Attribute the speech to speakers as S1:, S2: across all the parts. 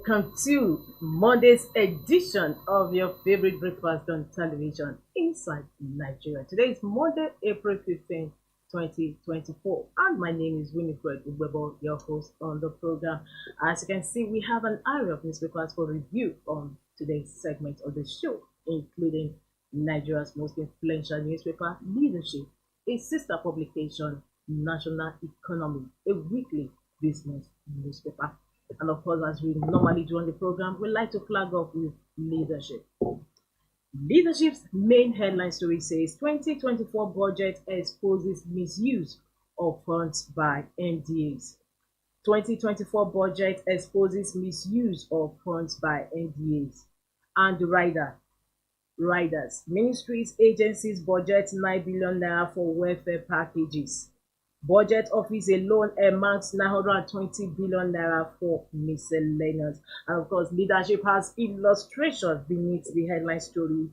S1: Welcome to Monday's edition of your favorite breakfast on television, Inside Nigeria. Today is Monday, April 15th, 2024, and my name is Winifred Ubebo, your host on the program. As you can see, we have an array of newspapers for review on today's segment of the show, including Nigeria's most influential newspaper, Leadership, a sister publication, National Economy, a weekly business newspaper. And of course, as we normally do on the program, we like to flag off with leadership. Leadership's main headline story says 2024 budget exposes misuse of funds by MDAs. 2024 budget exposes misuse of funds by MDAs. And the riders, ministries, agencies budget 9 billion naira for welfare packages. Budget office alone amounts 920 billion naira for miscellaneous. And of course, leadership has illustrations beneath the headline story,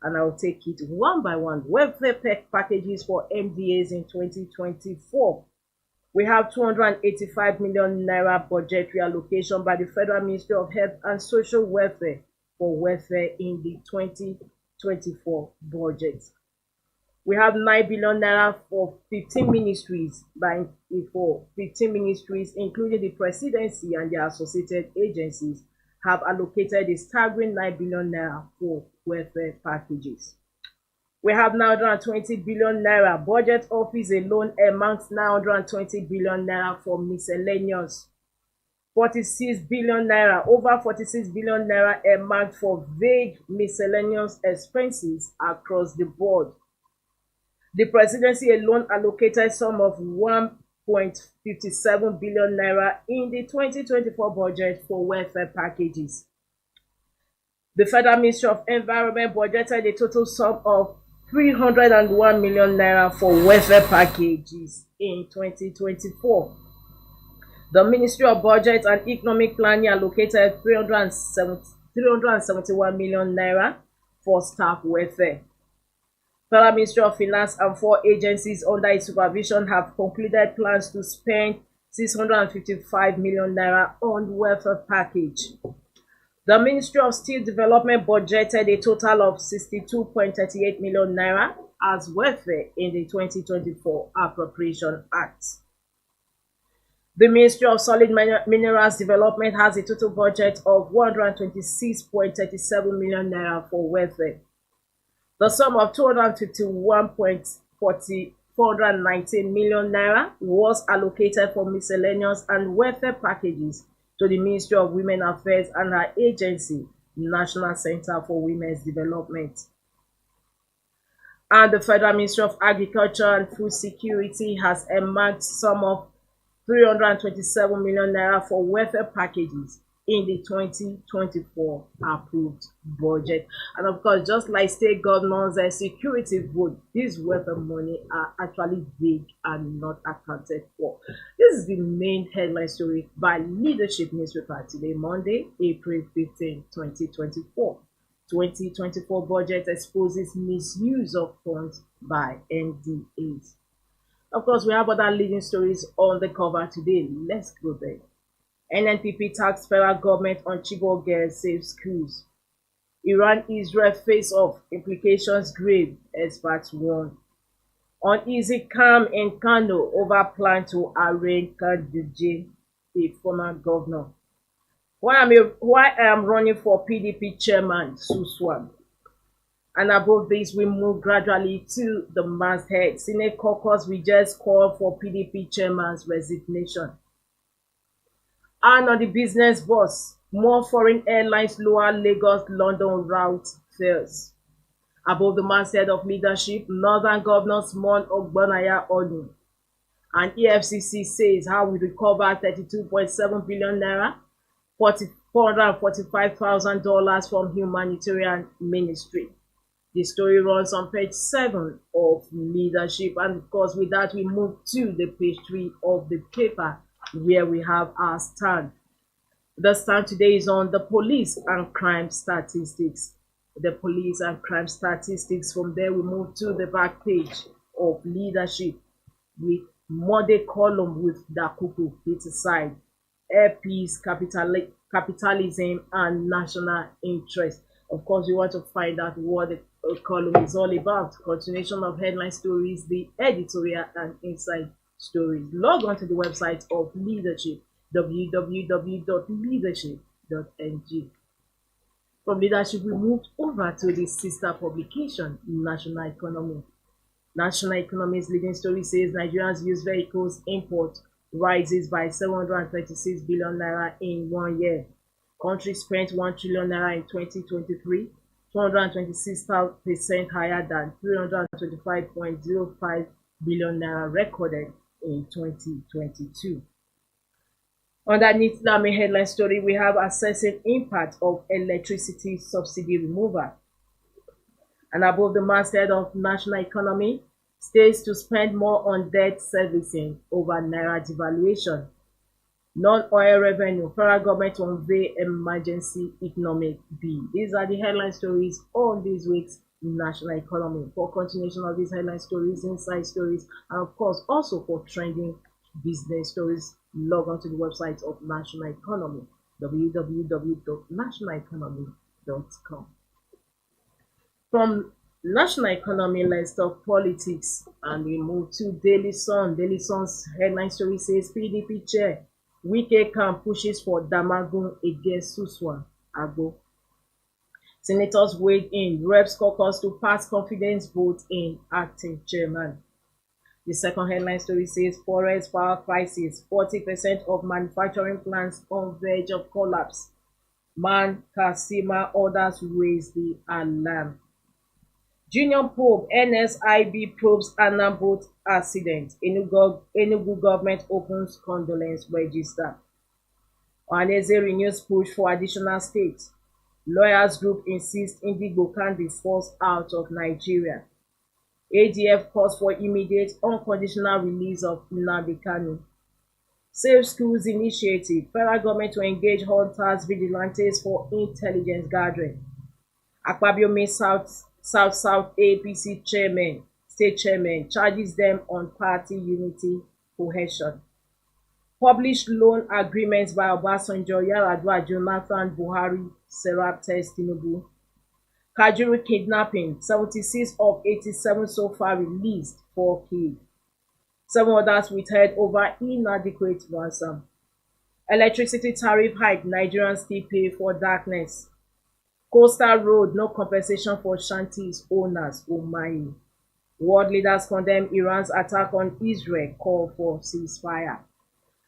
S1: and I'll take it one by one. Welfare packages for MDAs in 2024. We have 285 million naira budgetary allocation by the Federal Ministry of Health and Social Welfare for welfare in the 2024 budget. We have 9 billion naira for 15 ministries including the presidency and their associated agencies have allocated a staggering 9 billion naira for welfare packages. We have 920 billion naira. Budget office alone amounts 920 billion naira for miscellaneous. 46 billion naira, over 46 billion naira amount for vague miscellaneous expenses across the board. The presidency alone allocated sum of 1.57 billion naira in the 2024 budget for welfare packages. The Federal Ministry of Environment budgeted a total sum of 301 million naira for welfare packages in 2024. The Ministry of Budget and Economic Planning allocated 371 million naira for staff welfare. Federal Ministry of Finance and 4 agencies under its supervision have concluded plans to spend 655 million naira on welfare package. The Ministry of Steel Development budgeted a total of 62.38 million naira as welfare in the 2024 Appropriation Act. The Ministry of Solid Minerals Development has a total budget of 126.37 million naira for welfare. The sum of 251.419 million naira was allocated for miscellaneous and welfare packages to the Ministry of Women Affairs and her agency, National Center for Women's Development. And the Federal Ministry of Agriculture and Food Security has earmarked sum of 327 million naira for welfare packages in the 2024 approved budget. And of course, just like state governors and security vote, these welfare money are actually vague and not accounted for. This is the main headline story by Leadership newspaper today, Monday, April 15, 2024. 2024 budget exposes misuse of funds by MDAs. Of course, we have other leading stories on the cover today. Let's go there. NNPP tax federal government on Chibok girls save schools. Iran-Israel face-off, implications grave, experts warn. Uneasy calm in Kano over plan to arraign Kaduje, the former governor. Why I am running for PDP chairman, Suswan. And above this, we move gradually to the masthead. Senate caucus rejects call for PDP chairman's resignation. And on the business bus, more foreign airlines lower Lagos-London route fares. Above the masthead of leadership, Northern governors mourn Ogbonaya Onu. And EFCC says how we recover 32.7 billion naira, $445,000 from humanitarian ministry. The story runs on page 7 of leadership. And of course, with that, we move to the page 3 of the paper, where we have our stand. The stand today is on the police and crime statistics. The police and crime statistics. From there, we move to the back page of leadership with Monday column with Dakuku criticized air peace, capitalism, and national interest. Of course, we want to find out what the column is all about. Continuation of headline stories, the editorial, and inside stories. Log on to the website of Leadership, www.leadership.ng. From Leadership, we moved over to the sister publication, National Economy. National Economy's leading story says Nigeria's used vehicles import rises by 736 billion naira in 1 year. Country spent 1 trillion naira in 2023, 226% higher than 325.05 billion naira recorded in 2022. Underneath that main headline story, we have assessing impact of electricity subsidy removal. And above the masthead of national economy, states to spend more on debt servicing over naira devaluation. Non-oil revenue, federal government to unveil emergency economic bill. These are the headline stories on this week's national economy. For continuation of these headline stories, inside stories, and of course also for trending business stories, log on to the website of National Economy, www.nationaleconomy.com. From national economy, let's talk politics, and we move to Daily Sun. Daily Sun's headline story says PDP chair Wike camp pushes for Damagun against Suswan Agbo. Senators weighed in, reps caucus to pass confidence vote in acting chairman. The second headline story says forest power crisis, 40% of manufacturing plants on verge of collapse. Man Kasima orders raise the alarm. Junior Pope, NSIB probes Anna boat accident. Enugu government opens condolence register. Ohaneze renews push for additional states. Lawyers group insists Indigo can be forced out of Nigeria. ADF calls for immediate unconditional release of Nnamdi Kanu. Safe Schools Initiative, federal government to engage hunters, vigilantes for intelligence gathering. Akpabio meets South APC chairman, state chairman, charges them on party unity cohesion. Published loan agreements by Obasanjo, Yar'Adua, Jonathan Buhari, Serap Tinubu. Kajuru kidnapping, 76 of 87 so far released, 4 killed. 7 others withheld over inadequate ransom. Electricity tariff hike, Nigerians still pay for darkness. Coastal road, no compensation for shanties owners, Umahi. World leaders condemn Iran's attack on Israel, call for ceasefire.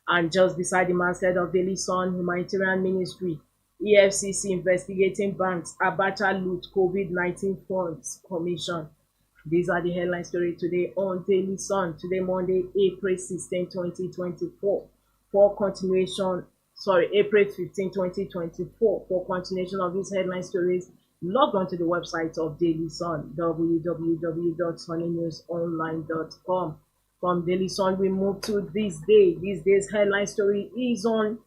S1: And just beside the masthead of Daily Sun, Humanitarian Ministry, EFCC investigating banks, Abacha loot COVID-19 funds commission. These are the headline stories today on Daily Sun, today Monday, April 16, 2024. For continuation, April 15, 2024. For continuation of these headline stories, log on to the website of Daily Sun, www.sunnynewsonline.com. From Daily Sun, we move to This Day. This day's headline story is on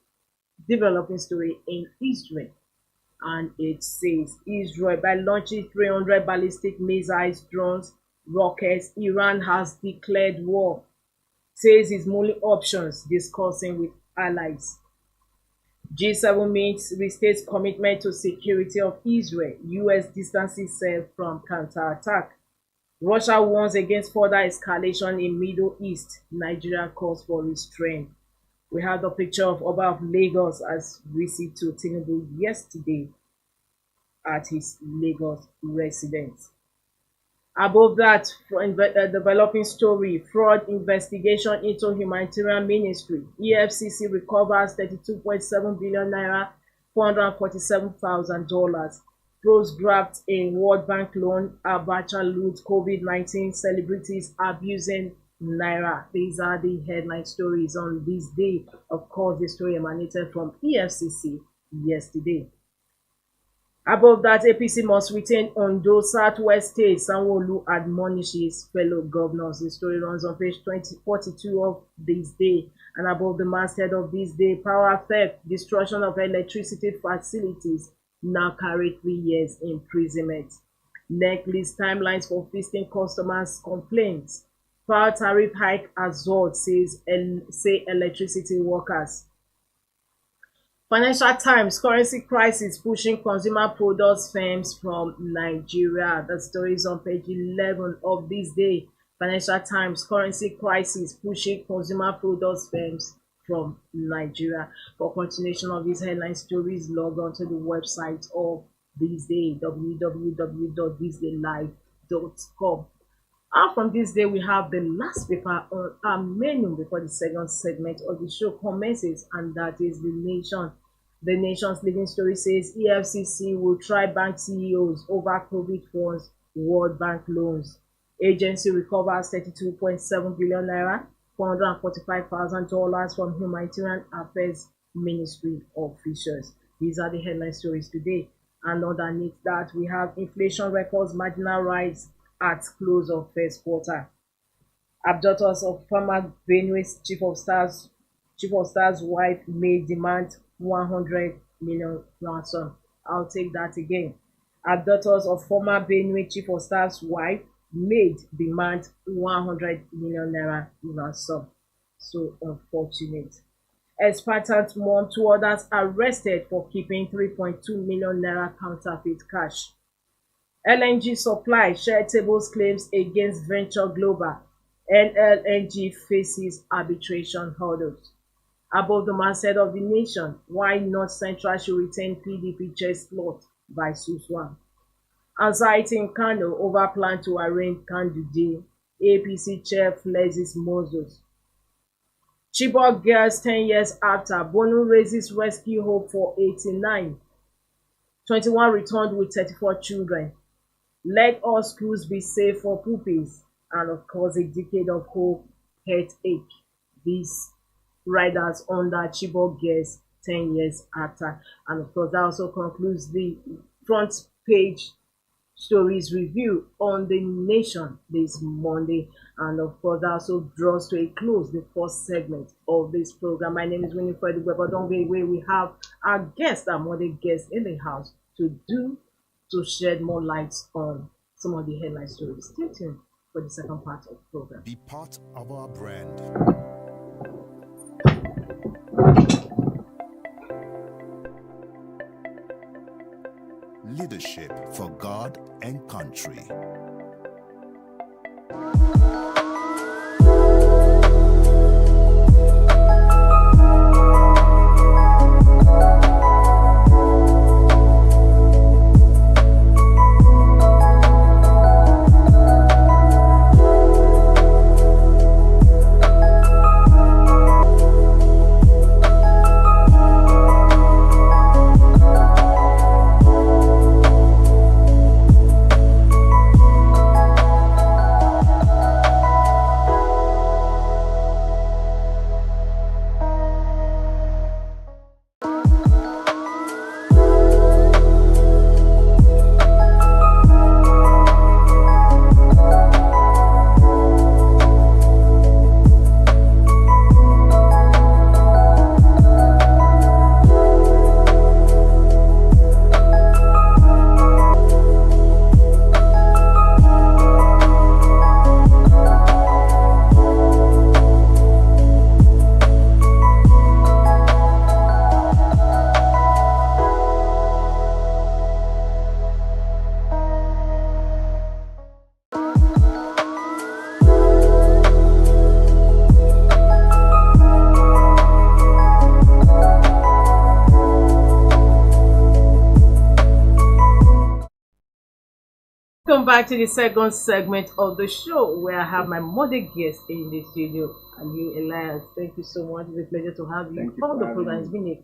S1: developing story in Israel. And it says, Israel, by launching 300 ballistic missiles, drones, rockets, Iran has declared war. Says its only options, discussing with allies. G7 meets restates commitment to security of Israel. US distances itself from counterattack. Russia warns against further escalation in Middle East. Nigeria calls for restraint. We have the picture of Oba of Lagos as visit to Tinubu yesterday at his Lagos residence. Above that, developing story, fraud investigation into humanitarian ministry. EFCC recovers 32.7 billion naira, $447,000. Pros grabbed in World Bank loan. Abacha loot COVID-19 celebrities abusing naira. These are the headline stories on this day. Of course, the story emanated from EFCC yesterday. Above that, APC must retain Ondo Southwest State. Sanwo-Olu admonishes fellow governors. The story runs on page 42 of This Day. And above the masthead of This Day, power theft, destruction of electricity facilities now carry 3 years imprisonment. NEC lists timelines for feasting customers' complaints. Power tariff hike absorbed, say electricity workers. Financial Times: currency crisis pushing consumer products firms from Nigeria. The story is on page 11 of this day. Financial Times: currency crisis pushing consumer products firms from Nigeria. For continuation of these headline stories, log on to the website of This Day, www.thisdaylive.com. And from this day, we have the last paper on our menu before the second segment of the show commences, and that is The Nation. The Nation's leading story says EFCC will try bank CEOs over COVID funds, World Bank loans. Agency recovers 32.7 billion naira, $445,000 from Humanitarian Affairs Ministry officials. These are the headline stories today. And underneath that, we have inflation records marginal rise at close of first quarter. Abductors of former Benue's chief of staff's wife may demand 100 million ransom. I'll take that again. Abductors of former Benue chief of staff's wife made demand 100 million naira ransom. So unfortunate. Expectant mom, two others arrested for keeping 3.2 million naira counterfeit cash. LNG supply: share tables claims against Venture Global. NLNG faces arbitration hurdles. Above the masthead of The Nation: why North Central should retain PDP chair slot by Suswan. Anxiety in Kano over plan to arraign Kanduje. APC chair flexes Moses. Chibok girls 10 years after. Bonu raises rescue hope for 89. 21 returned with 34 children. Let all schools be safe for pupils. And of course, a decade of hope, heartache. These riders under Chibok girls 10 years after. And of course, that also concludes the front page stories review on The Nation this Monday. And of course, that also draws to a close the first segment of this program. My name is Winifred Weber. Don't go away. We have our guest, our modern guest in the house to shed more light on some of the headline stories. Stay tuned for the second part of the program.
S2: Be part of our brand. Leadership for God and country.
S1: Welcome back to the second segment of the show, where I have my modern guest in the studio, Ali Elias. Thank you so much. It's a pleasure to have you.
S3: Thank you
S1: On
S3: for
S1: the program,
S3: having me.
S1: it's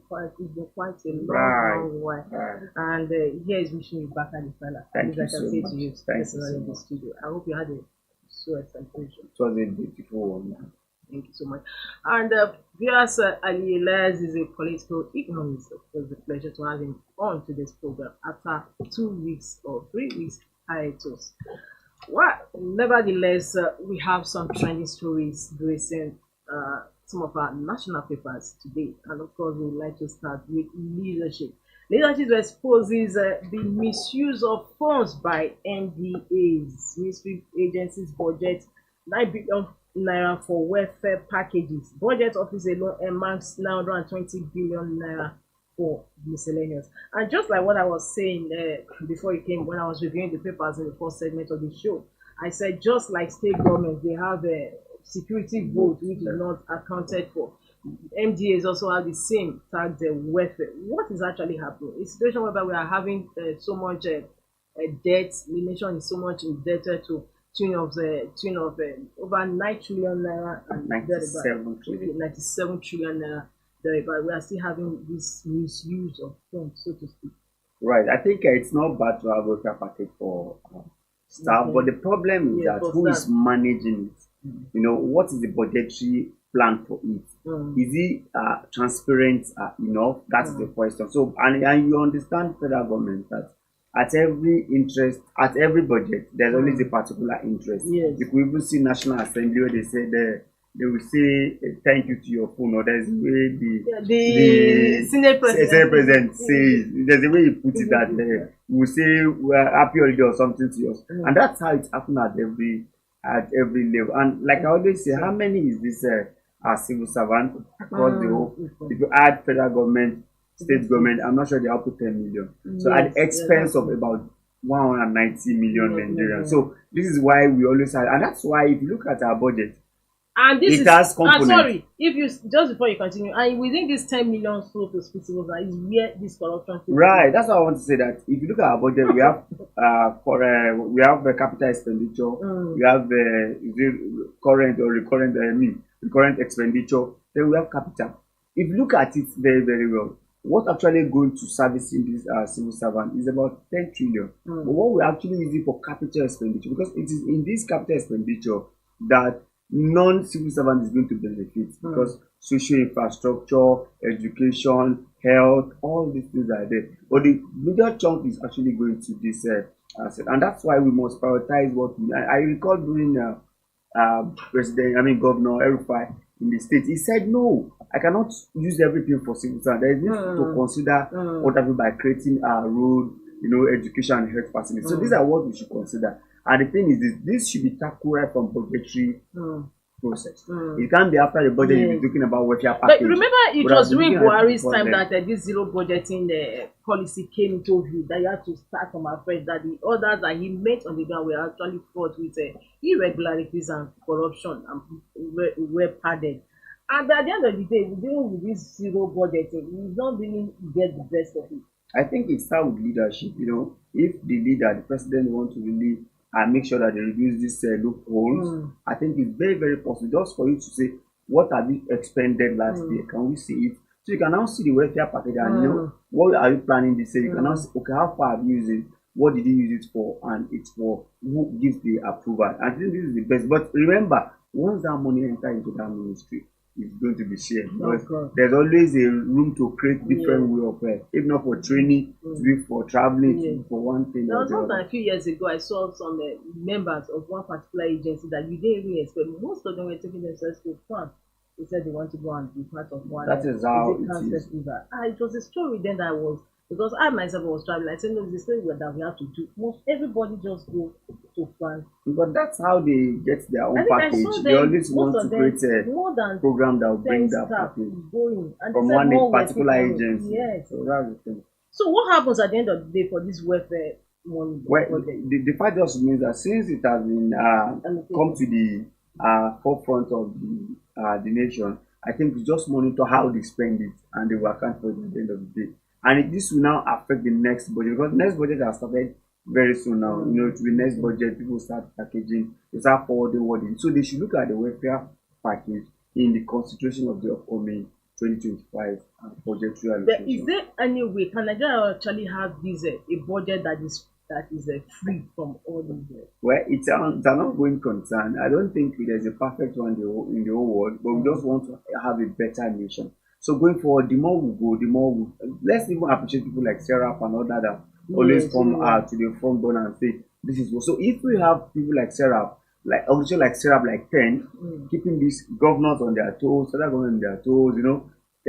S1: been quite a long,
S3: Right.
S1: long while.
S3: Right.
S1: And here is wishing you back at the fella.
S3: Thank
S1: As
S3: you
S1: I can
S3: so
S1: say
S3: much.
S1: to you,
S3: Thank you
S1: personally
S3: so
S1: in the
S3: much.
S1: studio. I hope you had a sweat celebration.
S3: It was a beautiful one.
S1: Thank you so much. And viewers, Ali Elias is a political economist. Of course, it's a pleasure to have him on to this program after 2 weeks or 3 weeks hiatus. Well, nevertheless, we have some trending stories gracing some of our national papers today. And of course, we would like to start with leadership. Leadership exposes the misuse of funds by MDAs. Ministry agencies budget 9 billion naira for welfare packages. Budget office alone earmarks 920 billion naira for miscellaneous. And just like what I was saying before you came, when I was reviewing the papers in the first segment of the show, I said just like state governments, they have a security vote which is not accounted for. MDAs also have the same tax welfare. What is actually happening? It's a situation whereby we are having so much debt. The nation is so much indebted to tune of over 9 trillion naira and
S3: 97 trillion.
S1: 97 trillion naira thereby. We are still having this misuse of funds, so to speak.
S3: Right. I think it's not bad to have a welfare package for staff,
S1: Okay.
S3: but the problem is
S1: Yeah,
S3: that
S1: for
S3: who is
S1: staff.
S3: managing it? You know, what is the budgetary plan for it? Is it transparent enough? That's the question. So, and you understand federal government that at every budget, there's always a particular interest.
S1: Yes.
S3: You could even see National Assembly where they say they will say thank you to your phone, or there's a way
S1: Yeah, the Senate
S3: Senate
S1: president.
S3: president says, there's a way he puts it that we will say we're happy holiday or something to us, and that's how it's happening at every level. And like I always say, how many is this civil servant across the whole? If you add federal government, state government, I'm not sure they up to 10 million. So at the expense of about 190 million Nigerians. So this is why we always have, and that's why if you look at our budget,
S1: And this
S3: it has components.
S1: sorry, if you just before you continue, and within this 10 million sold to festivals is where this corruption takes
S3: Right, that's what I want to say. That if you look at our budget, we have we have capital expenditure, we have current or recurrent recurrent expenditure, then we have capital. If you look at it very very well, what actually going to servicing this civil servant is about 10 trillion. But what we actually using for capital expenditure, because it is in this capital expenditure that non-civil servant is going to benefit, because social infrastructure, education, health, all these things are there. But the major chunk is actually going to this asset, and that's why we must prioritize what we. I recall during Governor Erufai in the state, he said, no, I cannot use everything for civil servant. There is need to consider what I mean by creating a road, education and health facilities. So these are what we should consider. And the thing is, this should be tackled right from budgetary process. It can't be after the budget you'll be talking about welfare package.
S1: But remember, it was during Buhari's time that this zero budgeting policy came into view, that you had to start from afresh, that the orders that he made on the ground were actually fraught with irregularities and corruption and were padded. And at the end of the day, dealing with this zero budgeting, we don't really get the best of it.
S3: I think it starts with leadership. If the leader, the president, wants to really make sure that they reduce these loopholes, I think it's very, very possible. Just for you to say, what have you expended last year? Can we see it? So you can now see the welfare package and what are you planning this year? You can now say, okay, how far have you used it? What did you use it for? And it's for who gives the approval. I think this is the best. But remember, once that money enters into that ministry, it's going to be shared. Because there's always a room to create different way of if not for training, to be for traveling, for one thing.
S1: There was something a few years ago, I saw some members of one particular agency that you didn't even expect. Most of them were taking themselves to France. They said they want to go and be part of one.
S3: That is how it is.
S1: It was a story then that was, because I myself was traveling. I said, no, it's the story that we have to do. Most everybody just go to France.
S3: But that's how they get their own package. They always want to create a program that will bring that package from one particular agency.
S1: Yes.
S3: So that's the thing.
S1: So what happens at the end of the day for this welfare money?
S3: Well, the fact just means that since it has been come to the forefront of the nation, I think we just monitor how they spend it, and they will account for it at the end of the day. And this will now affect the next budget, because the next budget has started very soon now. To the next budget, people start packaging, they start forwarding wording. So they should look at the welfare package in the consideration of the upcoming 2025 budgetary allocation.
S1: But is there any way can Nigeria actually have this a budget that is free from all these?
S3: Well, it's an ongoing concern. I don't think there's a perfect one in the whole world, but we just want to have a better nation. So going forward, the more we go, the more let's even appreciate people like Serap and all that always come to the front burner and say this is what. So if we have people like Serap, like also like Serap, like 10, keeping these governors on their toes, federal government on their toes,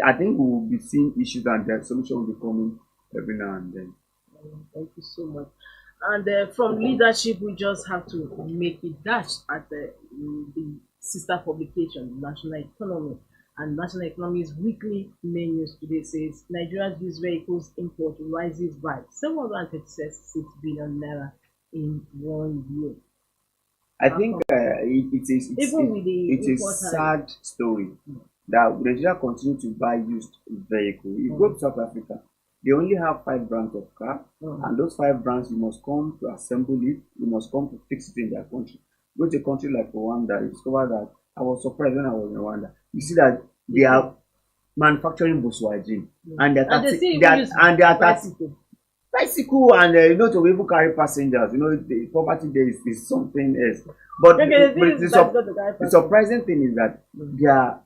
S3: I think we will be seeing issues and their solution will be coming every now and then.
S1: Thank you so much. And from leadership, we just have to make it dash at the sister publication, National Economy. And National Economy's weekly main news today says Nigeria's used vehicles import rises by 736 billion naira in 1 year.
S3: I think
S1: Even with the
S3: it's a
S1: import
S3: sad story that Nigeria continue to buy used vehicle. You go to South Africa, they only have 5 brands of car, and those 5 brands you must come to assemble it, you must come to fix it in their country. Go to a country like Rwanda, you discover that I was surprised when I was in Rwanda. You see that they are manufacturing Volkswagen, and they're
S1: and they still
S3: they
S1: even
S3: are,
S1: use
S3: and they are
S1: bicycle.
S3: bicycle, and to even carry passengers. The property there is something else. But
S1: Okay,
S3: but
S1: this is that's got the guy
S3: the surprising thing is that they are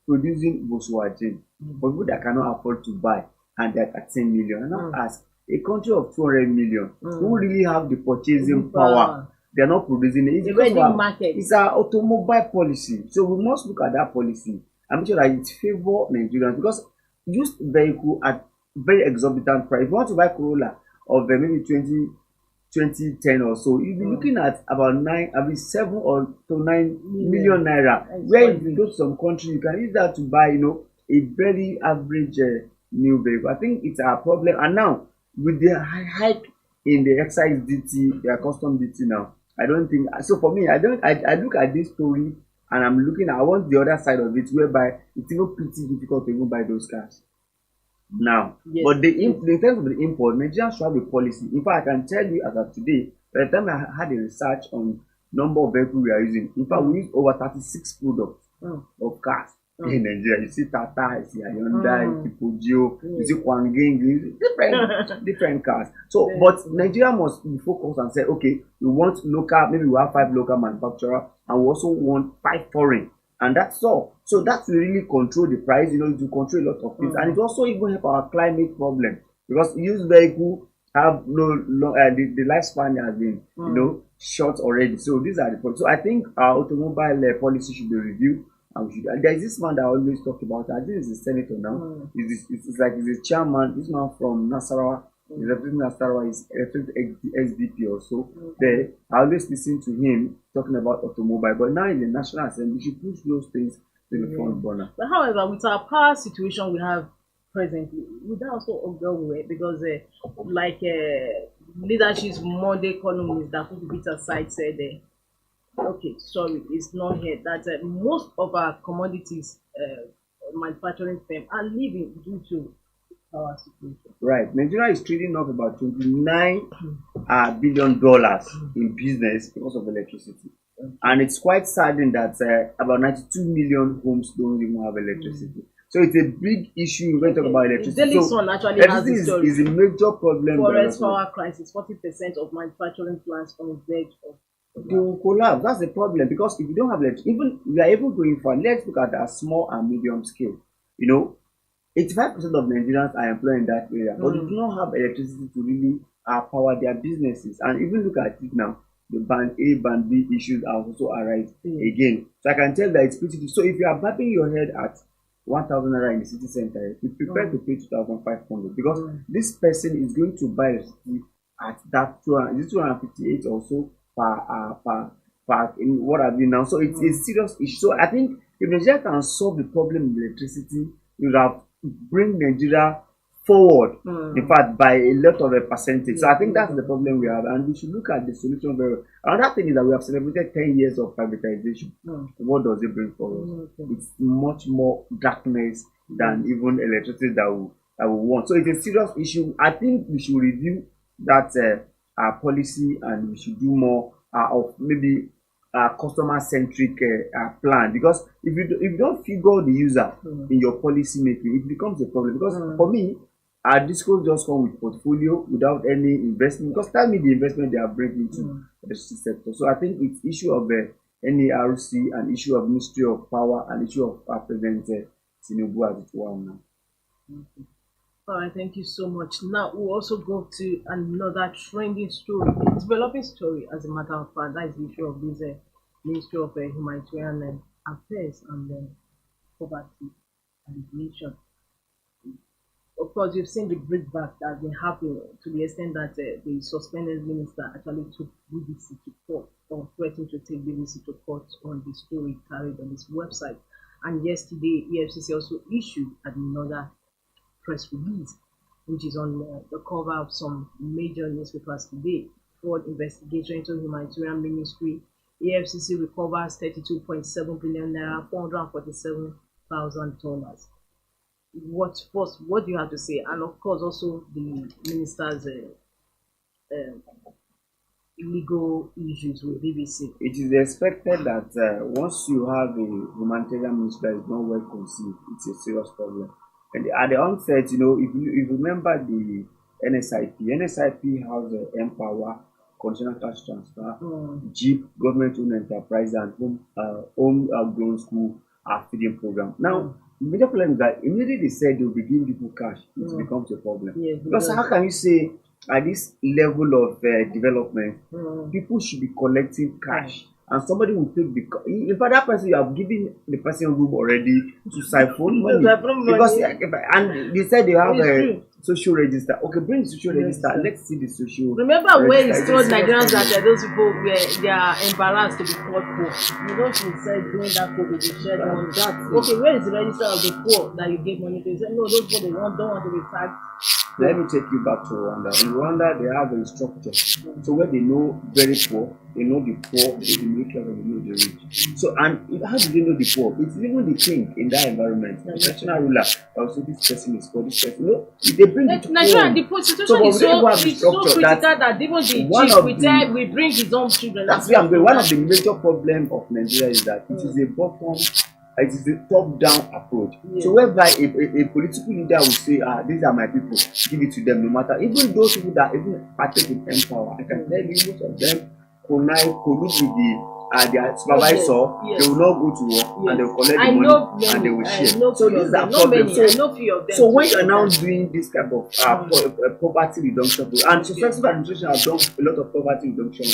S3: producing Volkswagen for people that cannot afford to buy, and they're at 10 million. And now ask a country of 200 million who really have the purchasing power. They're not producing it. It's because
S1: market.
S3: it's our automobile policy. So we must look at that policy and make sure that it favor Nigerians, because used vehicle at very exorbitant price. If you want to buy Corolla of maybe 2010 or so, you'll be looking at about 7 or to 9 million naira. Where if you go to some country, you can use that to buy, a very average new vehicle. I think it's our problem. And now with the hike in the excise duty, their custom duty now, I don't think so. For me, I look at this story and I want the other side of it, whereby it's even pretty difficult to even buy those cars now.
S1: Yes.
S3: But in terms of the import, Nigerians should have a policy. In fact, I can tell you as of today, by the time I had a research on number of vehicles we are using, in fact, we use over 36 products of cars in Nigeria. You see Tata, you see Hyundai, you see Peugeot, you see Kwanging, you see different cars. So, but Nigeria must be focused and say, okay, we want local, maybe we have 5 local manufacturers, and we also want 5 foreign. And that's all. So that will really control the price, it will control a lot of things. And it also even help our climate problem, because used vehicle have the lifespan has been short already. So these are the problems. So I think our automobile policy should be reviewed. And there's this man that I always talk about. I think he's a senator now. It's like he's a chairman. This man from Nasarawa. He's representing Nasarawa. He's representing SDP also. There, I always listen to him talking about automobile. But now in the National Assembly, we should push those things to the front burner.
S1: But however, with our power situation we have presently, would that also go away? Because leadership's Monday columnist that put the bit aside said okay, sorry, it's not here, that most of our commodities manufacturing firm are leaving due to power situation.
S3: Right. Nigeria is trading off about $29 billion in business because of electricity. And it's quite saddening that about 92 million homes don't even have electricity. So it's a big issue when we talk about electricity.
S1: Daily Sun actually has this story.
S3: Is a major problem.
S1: Forest power crisis, 40% of manufacturing plants on the verge of
S3: they will collapse. That's the problem, because if you don't have electricity, even we are able going for, let's look at that small and medium scale. 85% of Nigerians are employed in that area, but they do not have electricity to really power their businesses. And even look at it now, the band A, band B issues are also arising again. So I can tell that it's pretty. So if you are bapping your head at 1,000 naira in the city center, you prepare to pay 2,500, because this person is going to buy electricity at that 258 or so per in what have you now. So it's a serious issue. So I think if Nigeria can solve the problem with electricity, it will have bring Nigeria forward, in fact, by a lot of a percentage. So I think that's the problem we have, and we should look at the solution very well. Another thing is that we have celebrated 10 years of privatization. What does it bring for us? It's much more darkness than even electricity that we want. So it's a serious issue. I think we should review that policy, and we should do more of maybe customer-centric plan, because if you don't figure the user in your policy making, it becomes a problem. Because for me, our discourse just come with portfolio without any investment, because tell me the investment they are bringing into the sector. So I think it's issue of NERC, and issue of Ministry of Power, and issue of President Tinubu as it were now.
S1: All right, thank you so much. Now we'll also go to another trending story, a developing story, as a matter of fact. That is the issue of this Ministry of Humanitarian Affairs and Poverty Alleviation. Of course, you've seen the breakback that has been happening to the extent that the suspended minister actually took BBC to court or threatened to take BBC to court on the story carried on his website. And yesterday, EFCC also issued another press release, which is on the cover of some major newspapers today. Fraud investigation into humanitarian ministry. EFCC recovers 32.7 billion naira, $447,000. What do you have to say? And of course, also the minister's legal issues with BBC.
S3: It is expected that once you have a humanitarian ministry that is not well conceived, it's a serious problem. And at the onset, if you remember the NSIP has Empower, conditional cash transfer, JEEP, government-owned enterprise, and home-grown school feeding program. Now, the major problem is that immediately they said they will be giving people cash, it becomes a problem.
S1: Yes,
S3: because how can you say at this level of development, people should be collecting cash, and somebody will take the. In fact, that person, you have given the person room already to siphon money. Because and they said they have a social register. Okay, bring the social register. Let's see the social.
S1: Remember when he told Nigerians that those people they are embarrassed to be called poor. You know, he said during that COVID they shared money. Okay, where is the register of the poor that you gave money to? He said no, those people don't want to be taxed.
S3: Let me take you back to Rwanda. In Rwanda, they have a structure. So where they know very poor, they know the poor, they know the middle class, and they know the rich. So, and how do they know the poor? It's even the king in that environment. The national ruler. Also, this person is poor, this person. No, they bring it to
S1: Nigeria, the situation is so critical that even the chief we bring his own children.
S3: That's where I'm going. One of the major problems of Nigeria is that it is a bottom. It is a top-down approach. So whereby a political leader will say, these are my people, give it to them, no matter. Even those people that even partake in Empower, I can tell you most of them collude with their supervisor. They will not go to work and they will collect the money and they will share. So these are problems. So when you are now doing this kind of poverty reduction program, and successful administration have done a lot of poverty reduction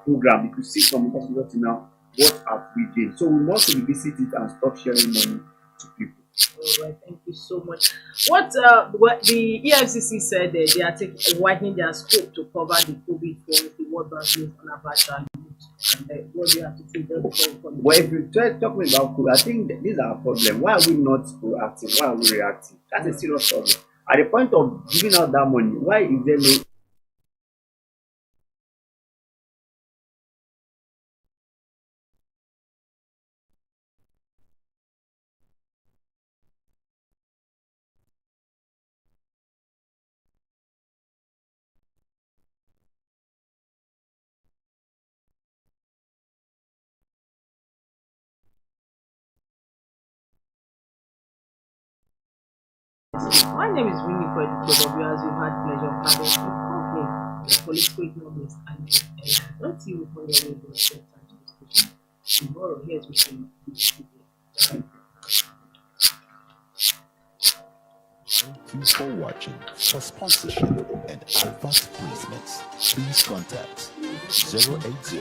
S3: program, you could see from hospital now. What have we gained? So we must revisit it and stop sharing money to people.
S1: All right, thank you so much. What the EFCC said they are widening their scope to cover the COVID for the World Bank on Abacha. And what do you have to say there before?
S3: Well, if you try talking about COVID, I think these are a problem. Why are we not proactive? Why are we reactive? That's a serious problem. At the point of giving out that money, why is there no
S1: My name is Winnie for the as we've had pleasure of having you company, political economist, and don't see you for your way to tomorrow. Here's what you
S2: Thank you for watching. For sponsorship and advert placements, please contact 080